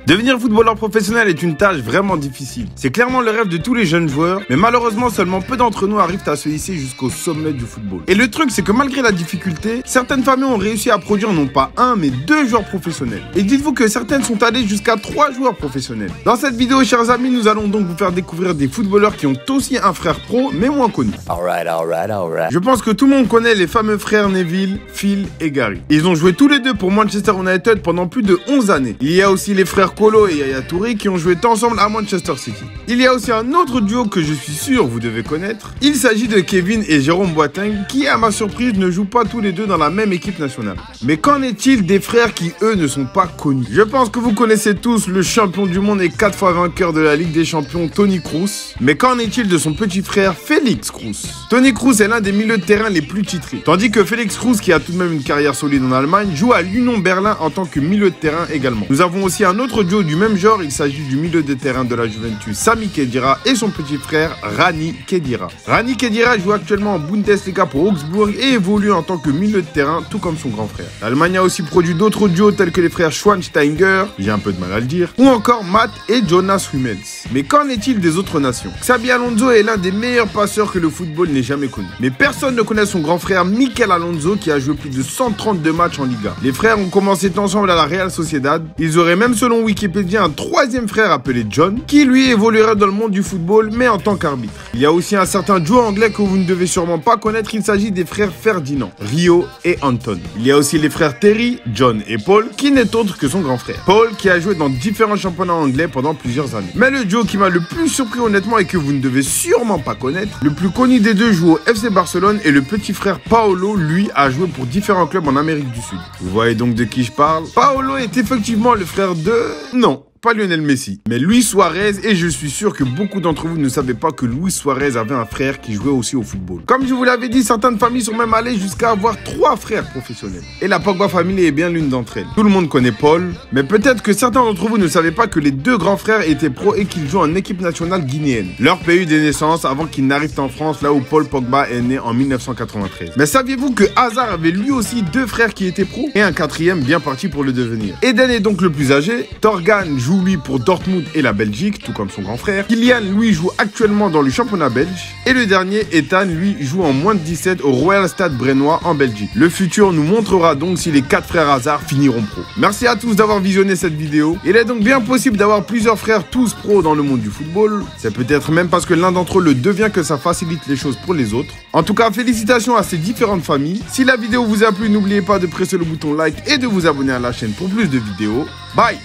Devenir footballeur professionnel est une tâche vraiment difficile. C'est clairement le rêve de tous les jeunes joueurs, mais malheureusement seulement peu d'entre nous arrivent à se hisser jusqu'au sommet du football. Et le truc c'est que malgré la difficulté, certaines familles ont réussi à produire non pas un mais 2 joueurs professionnels. Et dites-vous que certaines sont allées jusqu'à 3 joueurs professionnels. Dans cette vidéo, chers amis, nous allons donc vous faire découvrir des footballeurs qui ont aussi un frère pro mais moins connu. Alright. Je pense que tout le monde connaît les fameux frères Neville, Phil et Gary. Ils ont joué tous les deux pour Manchester United pendant plus de 11 années. Il y a aussi les frères Kolo et Yaya Touré qui ont joué ensemble à Manchester City. Il y a aussi un autre duo que je suis sûr vous devez connaître. Il s'agit de Kevin et Jérôme Boateng qui, à ma surprise, ne jouent pas tous les deux dans la même équipe nationale. Mais qu'en est-il des frères qui, eux, ne sont pas connus? Je pense que vous connaissez tous le champion du monde et 4 fois vainqueur de la Ligue des Champions, Toni Kroos. Mais qu'en est-il de son petit frère Félix Kroos? Toni Kroos est l'un des milieux de terrain les plus titrés. Tandis que Félix Kroos, qui a tout de même une carrière solide en Allemagne, joue à l'Union Berlin en tant que milieu de terrain également. Nous avons aussi un autre duo du même genre, il s'agit du milieu de terrain de la Juventus Sami Khedira et son petit frère Rani Khedira. Rani Khedira joue actuellement en Bundesliga pour Augsburg et évolue en tant que milieu de terrain, tout comme son grand frère. L'Allemagne a aussi produit d'autres duos tels que les frères Schweinsteiger, j'ai un peu de mal à le dire, ou encore Matt et Jonas Hummels. Mais qu'en est-il des autres nations? Xabi Alonso est l'un des meilleurs passeurs que le football n'ait jamais connu. Mais personne ne connaît son grand frère Mikel Alonso qui a joué plus de 132 matchs en Liga. Les frères ont commencé ensemble à la Real Sociedad. Ils auraient même selon Wikipédia un troisième frère appelé John, qui lui évoluera dans le monde du football, mais en tant qu'arbitre. Il y a aussi un certain duo anglais que vous ne devez sûrement pas connaître, il s'agit des frères Ferdinand, Rio et Anton. Il y a aussi les frères Terry, John et Paul, qui n'est autre que son grand frère. Paul, qui a joué dans différents championnats anglais pendant plusieurs années. Mais le duo qui m'a le plus surpris honnêtement et que vous ne devez sûrement pas connaître, le plus connu des deux joue au FC Barcelone et le petit frère Paolo, lui, a joué pour différents clubs en Amérique du Sud. Vous voyez donc de qui je parle? Paolo est effectivement le frère de... Non, pas Lionel Messi, mais Luis Suarez, et je suis sûr que beaucoup d'entre vous ne savaient pas que Luis Suarez avait un frère qui jouait aussi au football. Comme je vous l'avais dit, certaines familles sont même allées jusqu'à avoir 3 frères professionnels. Et la Pogba famille est bien l'une d'entre elles. Tout le monde connaît Paul, mais peut-être que certains d'entre vous ne savaient pas que les 2 grands frères étaient pros et qu'ils jouent en équipe nationale guinéenne. Leur pays de naissance avant qu'ils n'arrivent en France, là où Paul Pogba est né en 1993. Mais saviez-vous que Hazard avait lui aussi 2 frères qui étaient pros et un 4e bien parti pour le devenir? Eden est donc le plus âgé, Thorgan joue lui pour Dortmund et la Belgique, tout comme son grand frère. Kylian, lui, joue actuellement dans le championnat belge. Et le dernier, Ethan, lui, joue en moins de 17 au Royal Stade Brennois en Belgique. Le futur nous montrera donc si les 4 frères Hazard finiront pro. Merci à tous d'avoir visionné cette vidéo. Il est donc bien possible d'avoir plusieurs frères tous pros dans le monde du football. C'est peut-être même parce que l'un d'entre eux le devient que ça facilite les choses pour les autres. En tout cas, félicitations à ces différentes familles. Si la vidéo vous a plu, n'oubliez pas de presser le bouton like et de vous abonner à la chaîne pour plus de vidéos. Bye!